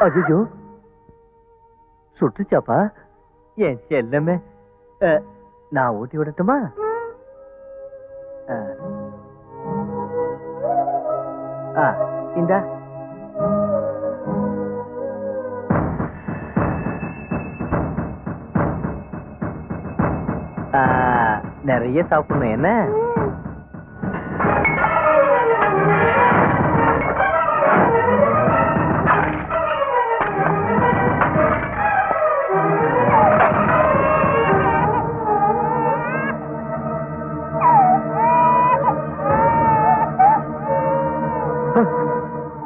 ஐயோ சுட்டுச்சாப்பா? என் செல்லமே, நான் ஊட்டி விடட்டுமா? இந்தா. நிறைய சாப்பிடணும் என்ன?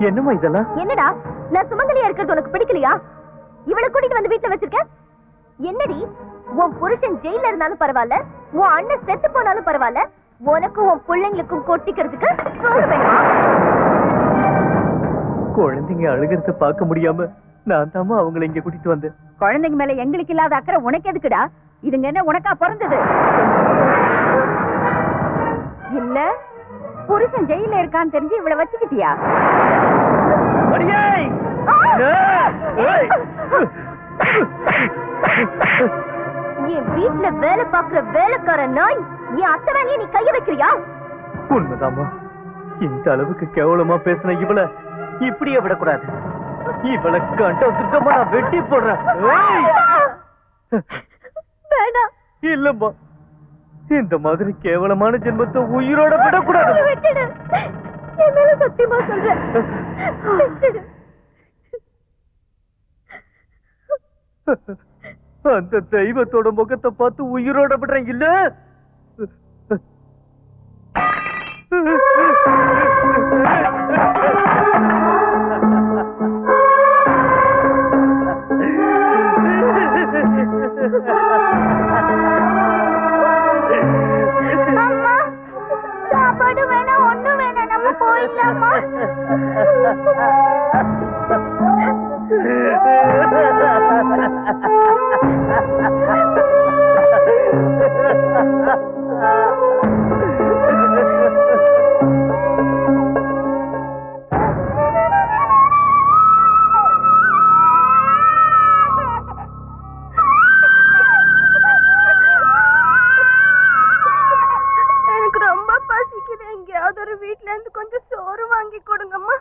என்னமா இதெல்லாம்? என்னடா, நான் சுமங்கலியா இருக்கிறது உனக்கு பிடிக்கலையா? இவளை கூட்டிட்டு வந்து வீட்டுல வச்சிருக்க. என்னடி, உன் புருஷன் ஜெயில இருந்தாலும் பரவாயில்ல, உன் அண்ணன் செத்து போனாலும் பரவாயில்ல, உனக்கும் உன் பிள்ளைங்களுக்கும் கொட்டிக்கிறதுக்கு சோறு வேணுமா? குழந்தைங்க அழுகிறத பார்க்க முடியாம நான் தாமா அவங்களை இங்க கூட்டிட்டு வந்தேன். குழந்தைங்க மேல எங்களுக்கு இல்லாத அக்கறை உனக்கு எதுக்குடா? இதுங்க என்ன உனக்கா பிறந்தது? இல்ல புருஷன் ஜெயில இருக்கான்னு தெரிஞ்சு இவளை வச்சுக்கிட்டியா? என் வீட்டுல வேலை பார்க்கிற வேலைக்கார நாய் என் அத்தை வேலையை நீ கைய வைக்கிறியா? உண்மைதாமா, இந்த அளவுக்கு கேவலமா பேசின இவளை இப்படியே விடக்கூடாது. இவளை கண்டம் சுத்தமா நான் வெட்டி போடுறேன். இல்லம்மா, இந்த மாதிரி கேவலமான ஜென்மத்தை உயிரோட விடக்கூடாது. சத்தியமா சொல்றேன். அந்த தெய்வத்தோட முகத்தை பார்த்து உயிரோட விடுறேன். இல்ல அம்மா, சாப்பாடு வேணாம், ஒண்ணு வேணாம், நம்ம போயிடலாமா? எனக்கு ரொம்ப பசிக்குது. எங்கேயாவது ஒரு வீட்டுல இருந்து கொஞ்சம் சோறு வாங்கி கொடுங்கம்மா.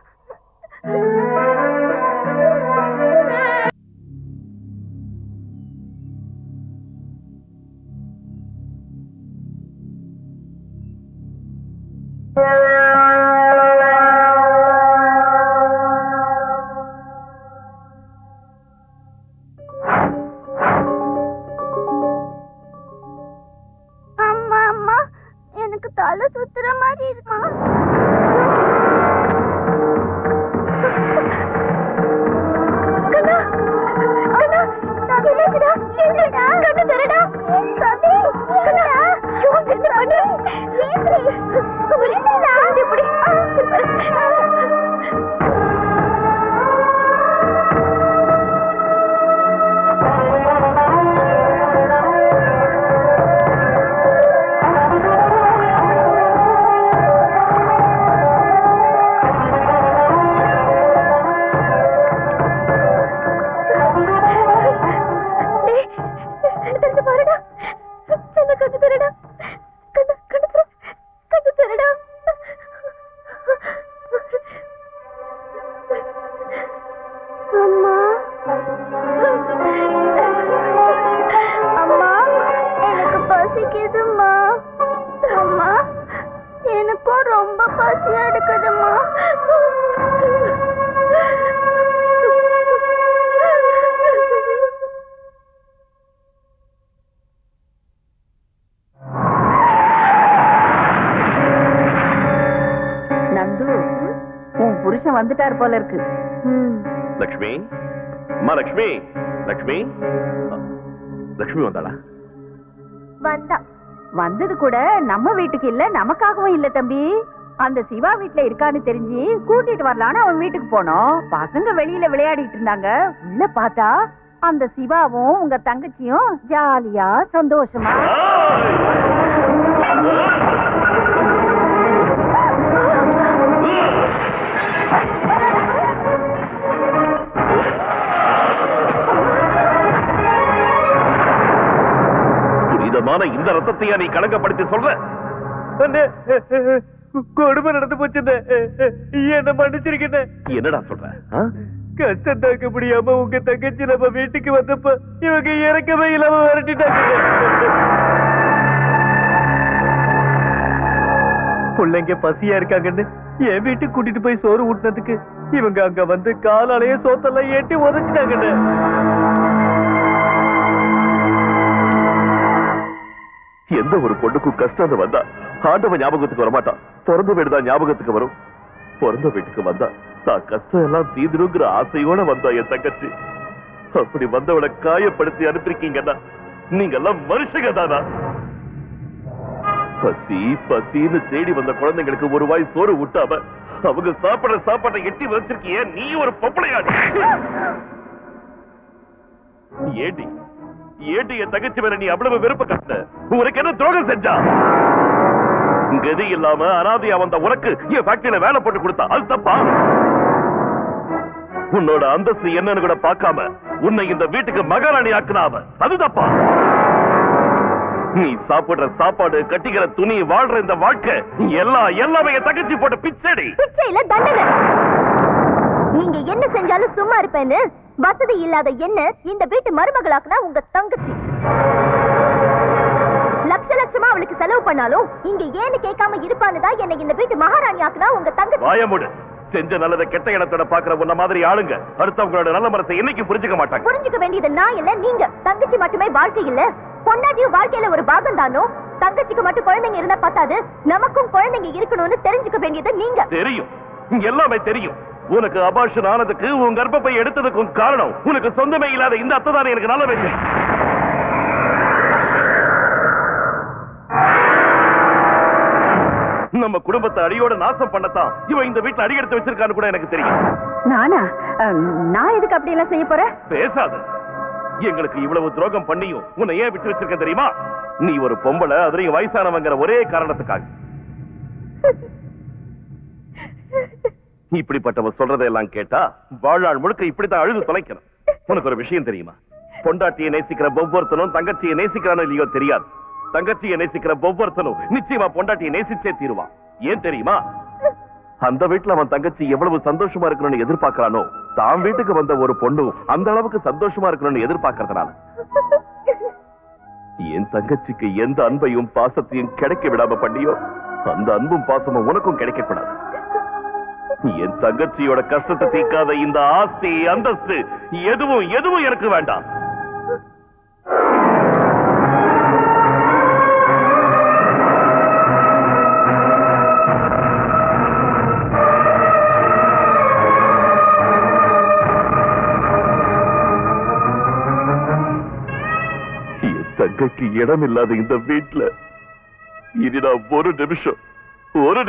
அம்மா அம்மா, எனக்கு தலை சுத்துற மாதிரி இருக்குமா? எனக்கும் ரொம்ப பசியா எடுக்குதுமா. நந்து, உன் புருஷன் வந்துட்டாரு போல இருக்கு. லக்ஷ்மி, அம்மா லக்ஷ்மி, லக்ஷ்மி, லக்ஷ்மி வந்தாளா? வந்தா. வந்தது கூட நம்ம வீட்டுக்கு இல்ல, நமக்காகவும் இல்ல தம்பி. அந்த சிவா வீட்டுல இருக்கான்னு தெரிஞ்சு கூட்டிட்டு வரலான்னு அவன் வீட்டுக்கு போனோம். பசங்க வெளியில விளையாடிட்டு இருந்தாங்க. உள்ள பார்த்தா அந்த சிவாவும் உங்க தங்கச்சியும் ஜாலியா சந்தோஷமா. மான இந்த ரத்தத்தையா நீ கலங்கப்படுத்தி சொல்ற? கொடுமை நடந்து போச்சு, என்ன மன்னிச்சிருக்கேன். என்னடா சொல்ற? கஷ்டம் தாக்க முடியாம உங்க தங்கச்சி நம்ம வீட்டுக்கு வந்தப்ப இவங்க இறக்கவே இல்லாம விரட்டிட்டாங்க. பிள்ளைங்க பசியா இருக்காங்கன்னு என் வீட்டுக்கு கூட்டிட்டு போய் சோறு ஊட்டினதுக்கு இவங்க அங்க வந்து காலாலேயே சோத்தெல்லாம் ஏட்டி உதச்சிட்டாங்கன்னு. எந்த ஒரு பொண்ணுக்கும் கஷ்டம் வந்தா ஆண்டவன் ஞாபகத்துக்கு வரமாட்டான். பிறந்த வீடுதான் ஞாபகத்துக்கு வரும். பிறந்த வீட்டுக்கு வந்தா தான் கஷ்டம் எல்லாம் தீந்துருங்கிற ஆசையோட வந்தா என் தங்கச்சி. அப்படி வந்தவளை காயப்படுத்தி அனுப்பிருக்கீங்கன்னா நீங்க எல்லாம் மனுஷங்க தானா? பசி பசின்னு தேடி வந்த குழந்தைங்களுக்கு ஒரு வாய் சோறு ஊட்டாம அவங்க சாப்பிடுற சாப்பாட்டை எட்டி வச்சிருக்கிய நீ ஒரு பொம்பளையாடி. ஏடி ஏடி என் தங்கச்சி மேல நீ அவ்வளவு வெறுப்ப காட்ட உனக்கு என்ன துரோகம் செஞ்சா? கதி இல்லாம அனாதையா வந்த உனக்கு என் ஃபேக்டரியில வேலை போட்டு கொடுத்தா அது தப்பா? உன்னோட அந்தஸ்து என்னன்னு கூட பார்க்காம உன்னை இந்த வீட்டுக்கு மகாராணி ஆக்குனாவ அது தப்பா? நீ சாப்பிடுற சாப்பாடு, கட்டிக்கிற துணி, வாழ்ற இந்த வாழ்க்கை எல்லாமே என் தங்கச்சி போட்ட பிச்சடி. பிச்சையில தண்டனை. நீங்க என்ன செஞ்சாலும் சும்மா இருப்பேன்னு வசதி இல்லாத என்ன இந்த வீட்டு மருமகளாக்குனா உங்க தங்கச்சி. லட்ச லட்சமா அவளுக்கு செலவு பண்ணாலும் இங்க ஏன்னு கேட்காம இருப்பான்னு தான் என்னை இந்த வீட்டு மகாராணி ஆக்குனா உங்க தங்கச்சி. வாயமுடு. செஞ்ச நல்லத கெட்ட இடத்தோட பாக்குற உன்ன மாதிரி ஆளுங்க அடுத்தவங்களோட நல்ல மனசை என்னைக்கு புரிஞ்சுக்க மாட்டாங்க. புரிஞ்சுக்க வேண்டியது நான் இல்ல நீங்க. தங்கச்சி மட்டுமே வாழ்க்கை இல்ல, பொண்டாட்டியும் வாழ்க்கையில ஒரு பாகம் தானோ. தங்கச்சிக்கு மட்டும் குழந்தைங்க இருந்தா பத்தாது, நமக்கும் குழந்தைங்க இருக்கணும்னு தெரிஞ்சுக்க வேண்டியது நீங்க. தெரியும், எல்லாமே தெரியும். உனக்கு அபார்ஷன் ஆனதுக்கு உன் கர்ப்பப்பை எடுத்ததுக்கும் காரணம் உனக்கு சொந்தமே இல்லாத இந்த அத்தை தான் எனக்கு நல்ல வேண்டிய. நம்ம குடும்பத்தை அடியோட நாசம் பண்ணத்தான் இவன் இந்த வீட்டுல அடி எடுத்து வச்சிருக்கான்னு கூட எனக்கு தெரியும். நானா? நான் எதுக்கு அப்படி எல்லாம் செய்ய போறேன்? பேசாது. எங்களுக்கு இவ்வளவு துரோகம் பண்ணியும் உன்னை ஏன் விட்டு வச்சிருக்க தெரியுமா? நீ ஒரு பொம்பளை, அதுலயும் வயசானவங்கிற ஒரே காரணத்துக்காக. இப்படிப்பட்டவ சொல்றதெல்லாம் கேட்டா வாழ்நாள் முழுக்க இப்படித்தான் அழுது தொலைக்கணும். உனக்கு ஒரு விஷயம் தெரியுமா? பொண்டாட்டியை நேசிக்கிற ஒவ்வொருத்தனும் தங்கச்சியை நேசிக்கிறானோ இல்லையோ தெரியாது. தங்கச்சியை நேசிக்கிற ஒவ்வொருத்தனும் நிச்சயமா பொண்டாட்டியை நேசிச்சே தீருவான். ஏன் தெரியுமா? அந்த வீட்டுல அவன் தங்கச்சி எவ்வளவு சந்தோஷமா இருக்கணும்னு எதிர்பார்க்கிறானோ தான் வீட்டுக்கு வந்த ஒரு பொண்ணு அந்த அளவுக்கு சந்தோஷமா இருக்கணும்னு எதிர்பார்க்கறதுனால. என் தங்கச்சிக்கு எந்த அன்பையும் பாசத்தையும் கிடைக்க விடாம பண்ணியோ அந்த அன்பும் பாசமும் உனக்கும் கிடைக்க கூடாது. என் தங்கச்சியோட கஷ்டத்தை தீர்க்காத இந்த ஆஸ்தி அந்தஸ்து எதுவும் எனக்கு வேண்டாம். என் தங்கைக்கு இடம் இல்லாத இந்த வீட்டுல இனி நான் ஒரு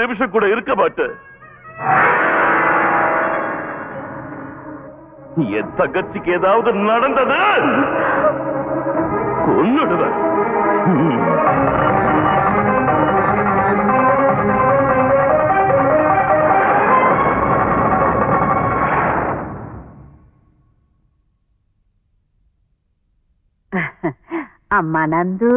நிமிஷம் கூட இருக்க மாட்டேன். என் தங்கச்சிக்கு ஏதாவது நடந்தது கொன்னுடுவேன். அம்மா நந்து,